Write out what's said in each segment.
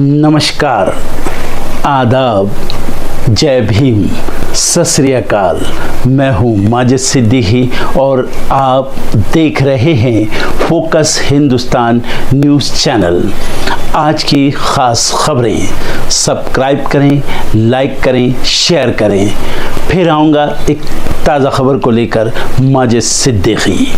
नमस्कार, आदाब, जय भीम, सत श्री अकाल। मैं हूँ माजिद सिद्दीकी और आप देख रहे हैं फोकस हिंदुस्तान न्यूज़ चैनल। आज की ख़ास खबरें सब्सक्राइब करें, लाइक करें, शेयर करें। फिर आऊँगा एक ताज़ा खबर को लेकर माजिद सिद्दीकी।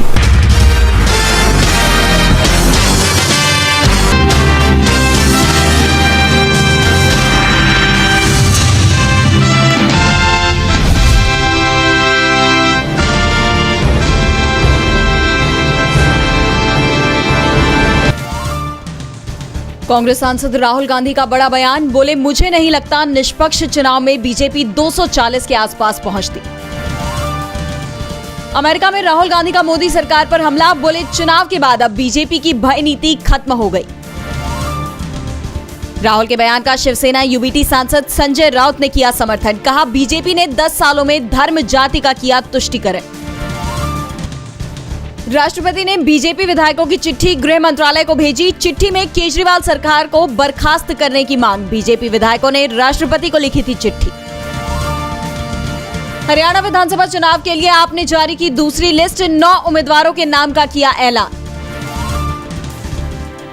कांग्रेस सांसद राहुल गांधी का बड़ा बयान, बोले मुझे नहीं लगता निष्पक्ष चुनाव में बीजेपी 240 के आसपास पहुंचती। अमेरिका में राहुल गांधी का मोदी सरकार पर हमला, बोले चुनाव के बाद अब बीजेपी की भय नीति खत्म हो गई। राहुल के बयान का शिवसेना यूबीटी सांसद संजय राउत ने किया समर्थन, कहा बीजेपी ने 10 सालों में धर्म जाति का किया तुष्टीकरण। राष्ट्रपति ने बीजेपी विधायकों की चिट्ठी गृह मंत्रालय को भेजी। चिट्ठी में केजरीवाल सरकार को बर्खास्त करने की मांग, बीजेपी विधायकों ने राष्ट्रपति को लिखी थी चिट्ठी। हरियाणा विधानसभा चुनाव के लिए आपने जारी की दूसरी लिस्ट, 9 उम्मीदवारों के नाम का किया ऐलान।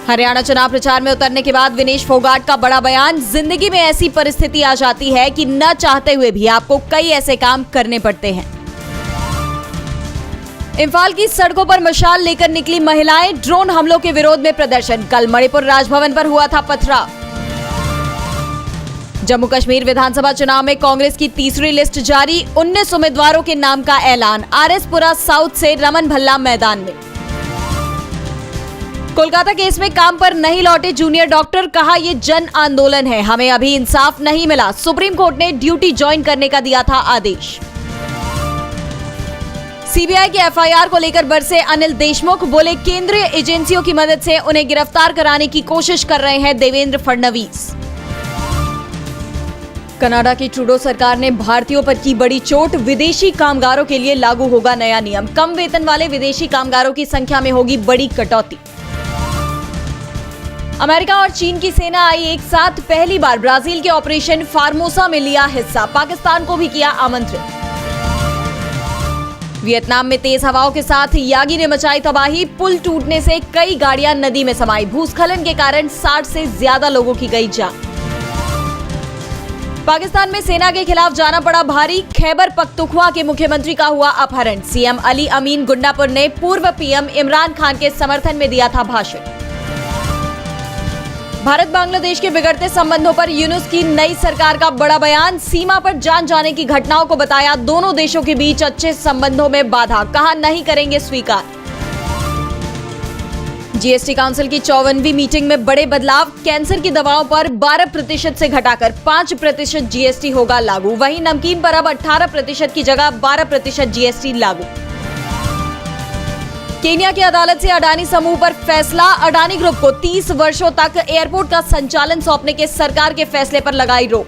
हरियाणा चुनाव प्रचार में उतरने के बाद विनेश फोगाट का बड़ा बयान, जिंदगी में ऐसी परिस्थिति आ जाती है कि न चाहते हुए भी आपको कई ऐसे काम करने पड़ते हैं। इम्फाल की सड़कों पर मशाल लेकर निकली महिलाएं, ड्रोन हमलों के विरोध में प्रदर्शन। कल मणिपुर राजभवन पर हुआ था पथराव। जम्मू कश्मीर विधानसभा चुनाव में कांग्रेस की तीसरी लिस्ट जारी, 19 उम्मीदवारों के नाम का ऐलान। आरएसपुरा साउथ से रमन भल्ला मैदान में। कोलकाता केस में काम पर नहीं लौटे जूनियर डॉक्टर, कहा ये जन आंदोलन है, हमें अभी इंसाफ नहीं मिला। सुप्रीम कोर्ट ने ड्यूटी ज्वाइन करने का दिया था आदेश। सीबीआई के एफआईआर को लेकर बरसे अनिल देशमुख, बोले केंद्रीय एजेंसियों की मदद से उन्हें गिरफ्तार कराने की कोशिश कर रहे हैं देवेंद्र फडणवीस। कनाडा की ट्रूडो सरकार ने भारतीयों पर की बड़ी चोट, विदेशी कामगारों के लिए लागू होगा नया नियम। कम वेतन वाले विदेशी कामगारों की संख्या में होगी बड़ी कटौती। अमेरिका और चीन की सेना आई एक साथ, पहली बार ब्राजील के ऑपरेशन फार्मोसा में लिया हिस्सा, पाकिस्तान को भी किया आमंत्रित। वियतनाम में तेज हवाओं के साथ यागी ने मचाई तबाही, पुल टूटने से कई गाड़ियां नदी में समाई। भूस्खलन के कारण 60 से ज्यादा लोगों की गई जान। पाकिस्तान में सेना के खिलाफ जाना पड़ा भारी, खैबर पख्तूनख्वा के मुख्यमंत्री का हुआ अपहरण। सीएम अली अमीन गुंडापुर ने पूर्व पीएम इमरान खान के समर्थन में दिया था भाषण। भारत बांग्लादेश के बिगड़ते संबंधों पर यूनुस की नई सरकार का बड़ा बयान, सीमा पर जान जाने की घटनाओं को बताया दोनों देशों के बीच अच्छे संबंधों में बाधा, कहा नहीं करेंगे स्वीकार। जीएसटी काउंसिल की 54वीं मीटिंग में बड़े बदलाव, कैंसर की दवाओं पर 12% से घटाकर 5% जीएसटी होगा लागू। वहीं नमकीन पर अब 18% की जगह 12% जीएसटी लागू। केन्या की अदालत से अडानी समूह पर फैसला, अडानी ग्रुप को 30 वर्षों तक एयरपोर्ट का संचालन सौंपने के सरकार के फैसले पर लगाई रोक।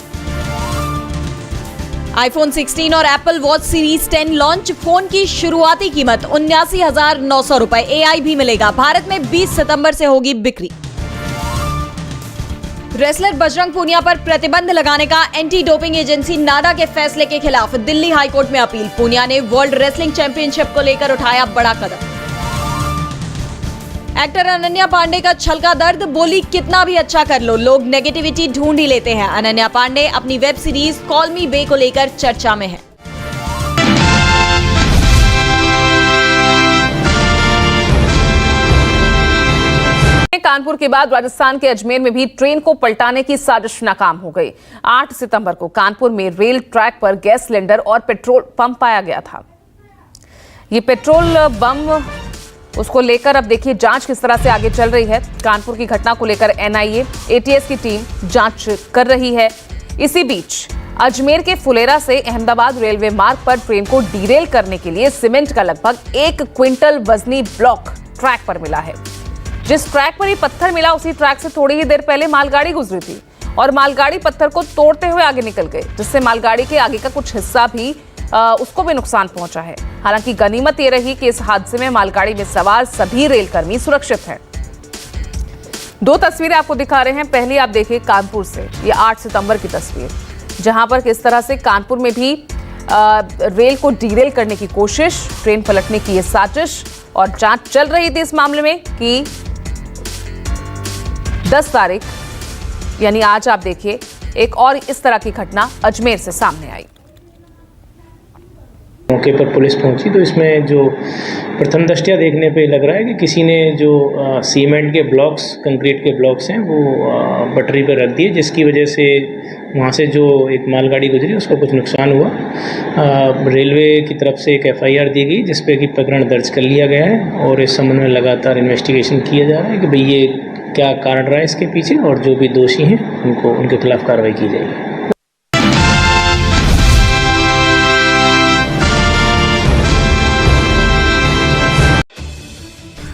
आईफोन 16 और Apple watch series 10 launch, phone की शुरुआती कीमत 79,900 रुपए, एआई भी मिलेगा। भारत में 20 सितंबर से होगी बिक्री। रेसलर बजरंग पूनिया पर प्रतिबंध लगाने का एंटी डोपिंग एजेंसी नाडा के फैसले के खिलाफ दिल्ली हाईकोर्ट में अपील। पूनिया ने वर्ल्ड रेसलिंग चैंपियनशिप को लेकर उठाया बड़ा कदम। एक्टर अनन्या पांडे का छलका दर्द, बोली कितना भी अच्छा कर लो लोग नेगेटिविटी ढूंढ ही लेते हैं। अनन्या पांडे अपनी वेब सीरीज कॉल मी बे को लेकर चर्चा में है। कानपुर के बाद राजस्थान के अजमेर में भी ट्रेन को पलटाने की साजिश नाकाम हो गई। 8 सितंबर को कानपुर में रेल ट्रैक पर गैस सिलेंडर और पेट्रोल पंप पाया गया था। ये पेट्रोल बम, उसको लेकर अब देखिए जांच किस तरह से आगे चल रही है। कानपुर की घटना को लेकर एनआईए, एटीएस की टीम जांच कर रही है। इसी बीच अजमेर के फुलेरा से अहमदाबाद रेलवे मार्ग पर ट्रेन को डीरेल करने के लिए सीमेंट का लगभग 1 क्विंटल वजनी ब्लॉक ट्रैक पर मिला है। जिस ट्रैक पर ये पत्थर मिला, उसी ट्रैक से थोड़ी ही देर पहले मालगाड़ी गुजरी थी और मालगाड़ी पत्थर को तोड़ते हुए आगे निकल गई, जिससे मालगाड़ी के आगे का कुछ हिस्सा भी उसको भी नुकसान पहुंचा है। हालांकि गनीमत ये रही कि इस हादसे में मालगाड़ी में सवार सभी रेलकर्मी सुरक्षित हैं। दो तस्वीरें आपको दिखा रहे हैं। पहली आप देखिए कानपुर से, ये 8 सितंबर की तस्वीर, जहां पर किस तरह से कानपुर में भी रेल को डीरेल करने की कोशिश, ट्रेन पलटने की ये साजिश और जांच चल रही थी इस मामले में कि 10 तारीख यानी आज आप देखिए एक और इस तरह की घटना अजमेर से सामने आई। मौके पर पुलिस पहुंची तो इसमें जो प्रथम दृष्टया देखने पे लग रहा है कि किसी ने जो सीमेंट के ब्लॉक्स, कंक्रीट के ब्लॉक्स हैं वो पटरी पर रख दिए, जिसकी वजह से वहाँ से जो एक मालगाड़ी गुजरी उसको कुछ नुकसान हुआ। रेलवे की तरफ से एक FIR दी गई जिस पे कि प्रकरण दर्ज कर लिया गया है और इस संबंध में लगातार इन्वेस्टिगेशन किया जा रहा है कि भाई ये क्या कारण रहा है इसके पीछे, और जो भी दोषी हैं उनके खिलाफ कार्रवाई की जाएगी।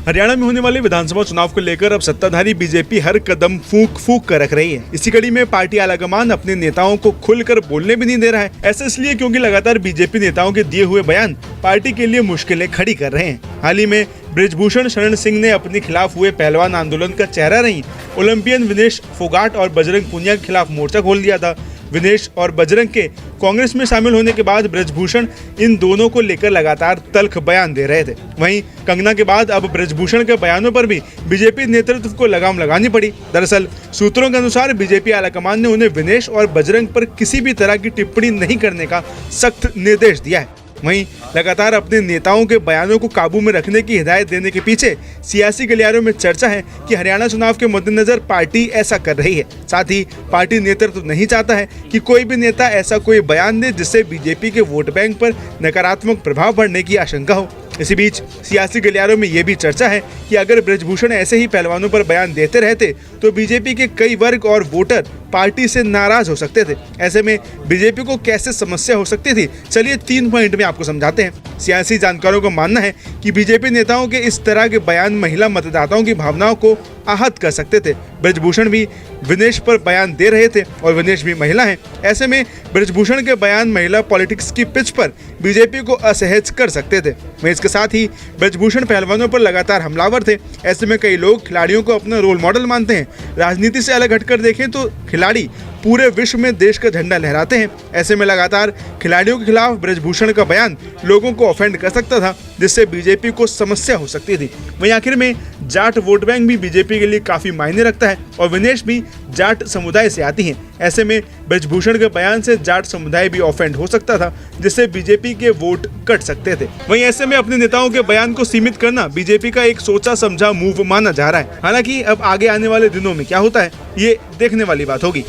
हरियाणा में होने वाले विधानसभा चुनाव को लेकर अब सत्ताधारी बीजेपी हर कदम फूंक कर रख रही है। इसी कड़ी में पार्टी आलाकमान अपने नेताओं को खुलकर बोलने भी नहीं दे रहा है। ऐसा इसलिए क्योंकि लगातार बीजेपी नेताओं के दिए हुए बयान पार्टी के लिए मुश्किलें खड़ी कर रहे हैं। हाल ही में बृजभूषण शरण सिंह ने अपने खिलाफ हुए पहलवान आंदोलन का चेहरा रही ओलंपियन विनेश फोगाट और बजरंग पूनिया के खिलाफ मोर्चा खोल दिया था। विनेश और बजरंग के कांग्रेस में शामिल होने के बाद बृजभूषण इन दोनों को लेकर लगातार तल्ख बयान दे रहे थे। वहीं कंगना के बाद अब बृजभूषण के बयानों पर भी बीजेपी नेतृत्व को लगाम लगानी पड़ी। दरअसल सूत्रों के अनुसार बीजेपी आलाकमान ने उन्हें विनेश और बजरंग पर किसी भी तरह की टिप्पणी नहीं करने का सख्त निर्देश दिया है। वहीं लगातार अपने नेताओं के बयानों को काबू में रखने की हिदायत देने के पीछे सियासी गलियारों में चर्चा है कि हरियाणा चुनाव के मद्देनजर पार्टी ऐसा कर रही है। साथ ही पार्टी नेतृत्व नहीं चाहता है कि कोई भी नेता ऐसा कोई बयान दे जिससे बीजेपी के वोट बैंक पर नकारात्मक प्रभाव पड़ने की आशंका हो। इसी बीच सियासी गलियारों में ये भी चर्चा है कि अगर बृजभूषण ऐसे ही पहलवानों पर बयान देते रहते तो बीजेपी के कई वर्ग और वोटर पार्टी से नाराज हो सकते थे। ऐसे में बीजेपी को कैसे समस्या हो सकती थी, चलिए 3 पॉइंट में आपको समझाते हैं। सियासी जानकारों का मानना है कि बीजेपी नेताओं के इस तरह के बयान महिला मतदाताओं की भावनाओं को आहत कर सकते थे। बृजभूषण भी विनेश पर बयान दे रहे थे और विनेश भी महिला हैं। ऐसे में बृजभूषण के बयान महिला पॉलिटिक्स की पिच पर बीजेपी को असहज कर सकते थे। वहीं इसके साथ ही बृजभूषण पहलवानों पर लगातार हमलावर थे। ऐसे में कई लोग खिलाड़ियों को अपना रोल मॉडल मानते हैं। राजनीति से अलग हटकर देखें तो खिलाड़ी पूरे विश्व में देश का झंडा लहराते हैं। ऐसे में लगातार खिलाड़ियों के खिलाफ बृजभूषण का बयान लोगों को ऑफेंड कर सकता था, जिससे बीजेपी को समस्या हो सकती थी। वहीं आखिर में जाट वोट बैंक भी बीजेपी के लिए काफी मायने रखता है और विनेश भी जाट समुदाय से आती हैं। ऐसे में बृजभूषण के बयान से जाट समुदाय भी ऑफेंड हो सकता था, जिससे बीजेपी के वोट कट सकते थे। वहीं ऐसे में अपने नेताओं के बयान को सीमित करना बीजेपी का एक सोचा समझा मूव माना जा रहा है। हालांकि अब आगे आने वाले दिनों में क्या होता है ये देखने वाली बात होगी।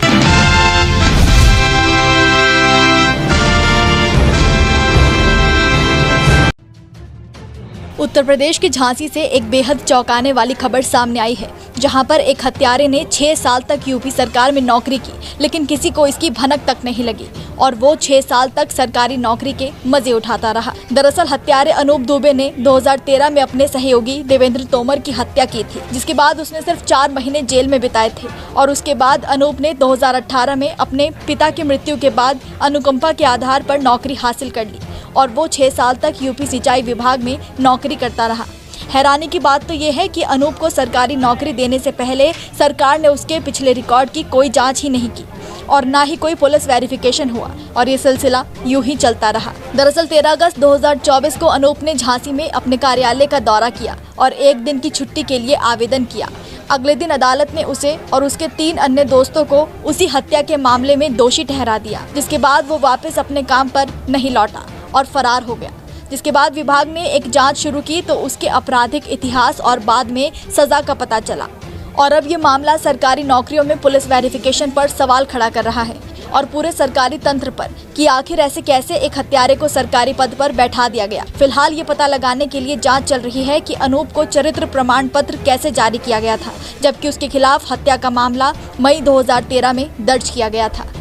उत्तर प्रदेश की झांसी से एक बेहद चौंकाने वाली खबर सामने आई है, जहां पर एक हत्यारे ने 6 साल तक यूपी सरकार में नौकरी की, लेकिन किसी को इसकी भनक तक नहीं लगी और वो 6 साल तक सरकारी नौकरी के मजे उठाता रहा। दरअसल हत्यारे अनूप दुबे ने 2013 में अपने सहयोगी देवेंद्र तोमर की हत्या की थी, जिसके बाद उसने सिर्फ 4 महीने जेल में बिताए थे और उसके बाद अनूप ने 2018 में अपने पिता की मृत्यु के बाद अनुकंपा के आधार पर नौकरी हासिल कर ली और वो 6 साल तक यूपी सिंचाई विभाग में नौकरी करता रहा। हैरानी की बात तो ये है कि अनूप को सरकारी नौकरी देने से पहले सरकार ने उसके पिछले रिकॉर्ड की कोई जांच ही नहीं की और ना ही कोई पुलिस वेरिफिकेशन हुआ और ये सिलसिला यूं ही चलता रहा। दरअसल 13 अगस्त 2024 को अनूप ने झांसी में अपने कार्यालय का दौरा किया और 1 दिन की छुट्टी के लिए आवेदन किया। अगले दिन अदालत ने उसे और उसके 3 अन्य दोस्तों को उसी हत्या के मामले में दोषी ठहरा दिया, जिसके बाद वो वापस अपने काम पर नहीं लौटा और फरार हो गया। जिसके बाद विभाग ने एक जांच शुरू की तो उसके आपराधिक इतिहास और बाद में सजा का पता चला और अब ये मामला सरकारी नौकरियों में पुलिस वेरिफिकेशन पर सवाल खड़ा कर रहा है और पूरे सरकारी तंत्र पर कि आखिर ऐसे कैसे एक हत्यारे को सरकारी पद पर बैठा दिया गया। फिलहाल ये पता लगाने के लिए जांच चल रही है कि अनूप को चरित्र प्रमाण पत्र कैसे जारी किया गया था, जबकि उसके खिलाफ हत्या का मामला मई 2013 में दर्ज किया गया था।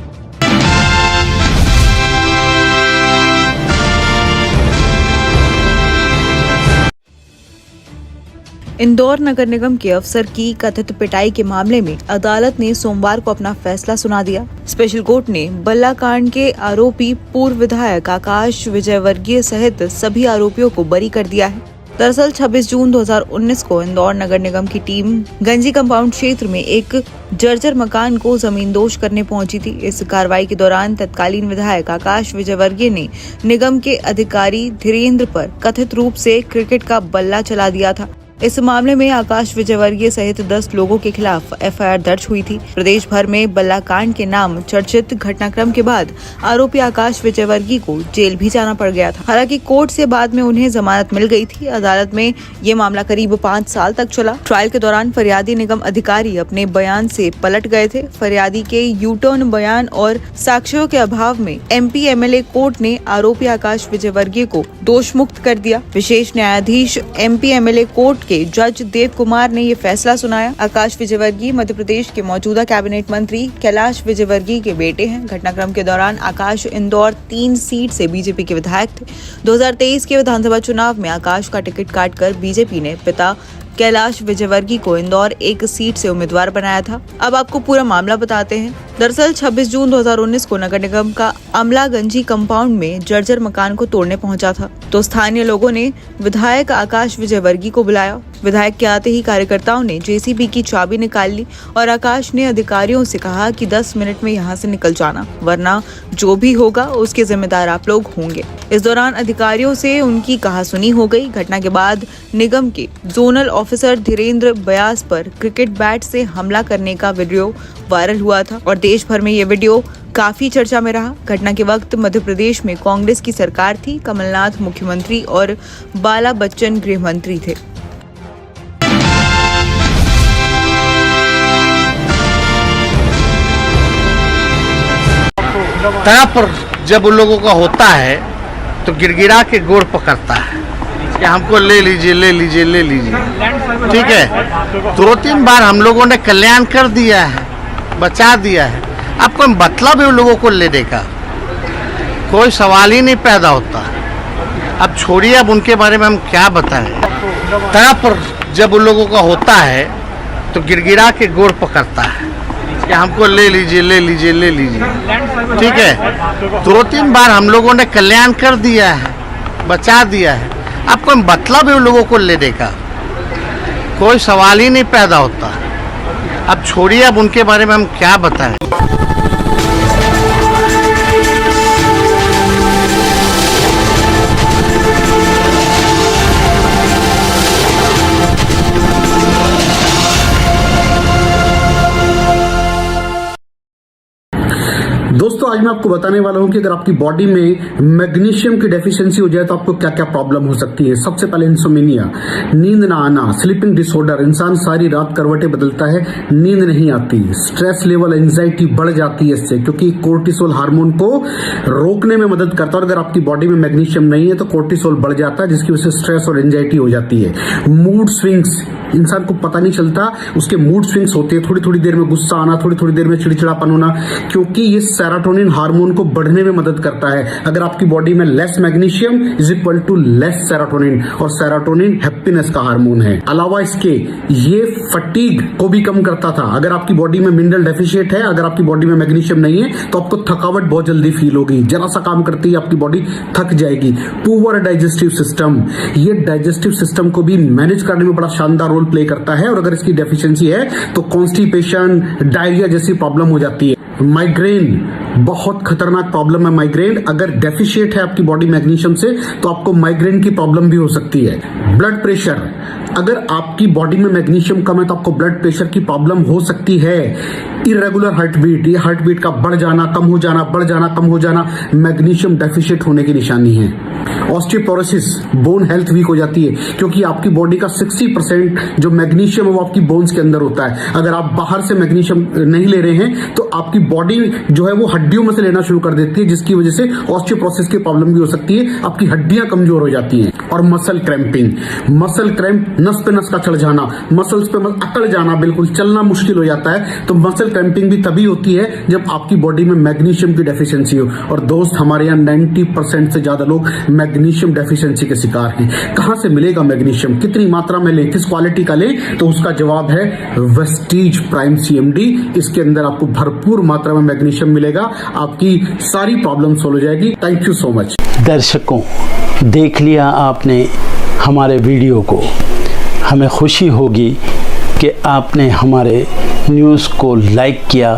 इंदौर नगर निगम के अफसर की कथित पिटाई के मामले में अदालत ने सोमवार को अपना फैसला सुना दिया। स्पेशल कोर्ट ने बल्ला कांड के आरोपी पूर्व विधायक आकाश विजयवर्गीय सहित सभी आरोपियों को बरी कर दिया है। दरअसल 26 जून 2019 को इंदौर नगर निगम की टीम गंजी कंपाउंड क्षेत्र में एक जर्जर मकान को जमींदोज करने पहुंची थी। इस कार्रवाई के दौरान तत्कालीन विधायक आकाश विजयवर्गीय ने निगम के अधिकारी धीरेन्द्र पर कथित रूप से क्रिकेट का बल्ला चला दिया था। इस मामले में आकाश विजयवर्गीय सहित 10 लोगों के खिलाफ एफआईआर दर्ज हुई थी। प्रदेश भर में बल्ला कांड के नाम चर्चित घटनाक्रम के बाद आरोपी आकाश विजयवर्गीय को जेल भी जाना पड़ गया था। हालांकि कोर्ट से बाद में उन्हें जमानत मिल गई थी। अदालत में ये मामला करीब 5 साल तक चला। ट्रायल के दौरान फरियादी निगम अधिकारी अपने बयान से पलट गए थे। फरियादी के यूटर्न बयान और साक्ष्यों के अभाव में MP MLA कोर्ट ने आरोपी आकाश विजयवर्गीय को दोष मुक्त कर दिया। विशेष न्यायाधीश MP MLA कोर्ट के जज देव कुमार ने ये फैसला सुनाया। आकाश विजयवर्गीय मध्य प्रदेश के मौजूदा कैबिनेट मंत्री कैलाश विजयवर्गीय के बेटे हैं। घटनाक्रम के दौरान आकाश इंदौर 3 सीट से बीजेपी के विधायक थे। 2023 के विधानसभा चुनाव में आकाश का टिकट काटकर बीजेपी ने पिता कैलाश विजयवर्गीय को इंदौर 1 सीट से उम्मीदवार बनाया था। अब आपको पूरा मामला बताते हैं। दरअसल 26 जून 2019 को नगर निगम का अमला गंजी कंपाउंड में जर्जर मकान को तोड़ने पहुंचा था, तो स्थानीय लोगों ने विधायक आकाश विजयवर्गीय को बुलाया। विधायक के आते ही कार्यकर्ताओं ने JCB की चाबी निकाल ली और आकाश ने अधिकारियों से कहा कि 10 मिनट में यहाँ से निकल जाना, वरना जो भी होगा उसके जिम्मेदार आप लोग होंगे। इस दौरान अधिकारियों से उनकी कहासुनी हो गई। घटना के बाद निगम के जोनल ऑफिसर धीरेन्द्र व्यास पर क्रिकेट बैट से हमला करने का वीडियो वायरल हुआ था और देश भर में ये वीडियो काफी चर्चा में रहा। घटना के वक्त मध्य प्रदेश में कांग्रेस की सरकार थी। कमलनाथ मुख्यमंत्री और बाला बच्चन गृह मंत्री थे। पर जब उन लोगों का होता है तो गिड़गिड़ा के गोड़ पकड़ता है कि हमको ले लीजिए ले लीजिए ले लीजिए। ठीक है, 2-3 बार हम लोगों ने कल्याण कर दिया है, बचा दिया है। अब कोई मतलब है उन लोगों को लेने का, कोई सवाल ही नहीं पैदा होता। अब छोड़िए, अब उनके बारे में हम क्या बताएं। पर जब उन लोगों का होता है तो गिड़गिड़ा के गोड़ पकड़ता है कि हमको ले लीजिए ले लीजिए ले लीजिए। ठीक है, 2-3 बार हम लोगों ने कल्याण कर दिया है, बचा दिया है। अब कोई मतलब है उन लोगों को लेने का, कोई सवाल ही नहीं पैदा होता। अब छोड़िए, अब उनके बारे में हम क्या बताएं। दोस्तों आज मैं आपको बताने वाला हूं कि अगर आपकी बॉडी में मैग्नीशियम की डेफिशिएंसी हो जाए तो आपको क्या क्या प्रॉब्लम हो सकती है। सबसे पहले इंसोमेनिया, नींद ना आना, स्लीपिंग डिसऑर्डर, इंसान सारी रात करवटें बदलता है, नींद नहीं आती, स्ट्रेस लेवल, एंजाइटी बढ़ जाती है इससे, क्योंकि कोर्टिसोल हार्मोन को रोकने में मदद करता है। और अगर आपकी बॉडी में मैग्नीशियम नहीं है तो कोर्टिसोल बढ़ जाता है, जिसकी वजह से स्ट्रेस और एंजाइटी हो जाती है। मूड स्विंग्स, इंसान को पता नहीं चलता उसके मूड स्विंग्स होते हैं, थोड़ी थोड़ी देर में गुस्सा आना, थोड़ी थोड़ी देर में चिड़चिड़ापन होना, क्योंकि ये सेरोटोनिन हार्मोन को बढ़ने में मदद करता है। अगर आपकी बॉडी में less magnesium is equal to less serotonin, और सेरोटोनिन हैप्पीनेस का हार्मोन है। अलावा इसके ये फटीग को भी कम करता था। अगर आपकी बॉडी में मिनरल डेफिशिएट है, अगर आपकी बॉडी में मैग्नीशियम नहीं है तो आपको थकावट बहुत जल्दी फील होगी, जरा सा काम करती है आपकी बॉडी थक जाएगी। पुअर डाइजेस्टिव सिस्टम, ये डाइजेस्टिव सिस्टम को भी मैनेज करने में बड़ा शानदार रोल प्ले करता है। और अगर इसकी डेफिशिएंसी है तो कॉन्स्टिपेशन, डायरिया जैसी प्रॉब्लम हो जाती है। माइग्रेन, बहुत खतरनाक प्रॉब्लम है माइग्रेन। अगर डेफिशिएट है आपकी बॉडी मैग्नीशियम से तो आपको माइग्रेन की प्रॉब्लम भी हो सकती है। ब्लड प्रेशर, अगर आपकी बॉडी में मैग्नीशियम कम है तो आपको ब्लड प्रेशर की प्रॉब्लम हो सकती है। इरेगुलर हार्ट बीट, ये हार्ट बीट का बढ़ जाना, कम हो जाना, बढ़ जाना, कम हो जाना, मैग्नीशियम डेफिशिएट होने की निशानी है। ऑस्टियोपोरोसिस, बोन हेल्थ वीक हो जाती है, क्योंकि आपकी बॉडी का 60% जो मैग्नीशियम है वो आपकी बोन्स के अंदर होता है। अगर आप बाहर से मैग्नीशियम नहीं ले रहे हैं तो आपकी बॉडी जो है वो हड्डियों में से लेना शुरू कर देती है, जिसकी वजह से ऑस्टियोपोरोसिस की प्रॉब्लम भी हो सकती है, आपकी हड्डियां कमजोर हो जाती हैं। और मसल क्रैम्पिंग, मसल क्रैम्प, नस पे नस का चढ़ जाना, मसल्स पे अकड़ जाना, बिल्कुल चलना मुश्किल हो जाता है। तो मसल क्रैम्पिंग भी तभी होती है जब आपकी बॉडी में मैग्नीशियम की डेफिशिएंसी हो। और दोस्त, हमारे यहाँ 90% से ज्यादा लोग मैग्नीशियम डेफिशिएंसी के शिकार हैं। कहां से मिलेगा मैग्नीशियम, कितनी मात्रा में लें, किस क्वालिटी का लें? तो उसका जवाब है वेस्टीज प्राइम CMD। इसके अंदर आपको भरपूर मात्रा में मैग्नीशियम मिलेगा, आपकी सारी प्रॉब्लम सॉल्व हो जाएगी। Thank you so much. दर्शकों, देख लिया आपने हमारे वीडियो को। हमें खुशी होगी कि आपने हमारे न्यूज़ को लाइक किया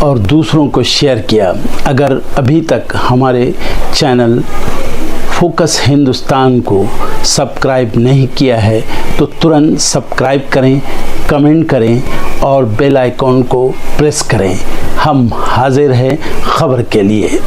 और दूसरों को शेयर किया। अगर अभी तक हमारे चैनल फोकस हिंदुस्तान को सब्सक्राइब नहीं किया है तो तुरंत सब्सक्राइब करें, कमेंट करें और बेल आइकॉन को प्रेस करें। हम हाजिर हैं खबर के लिए।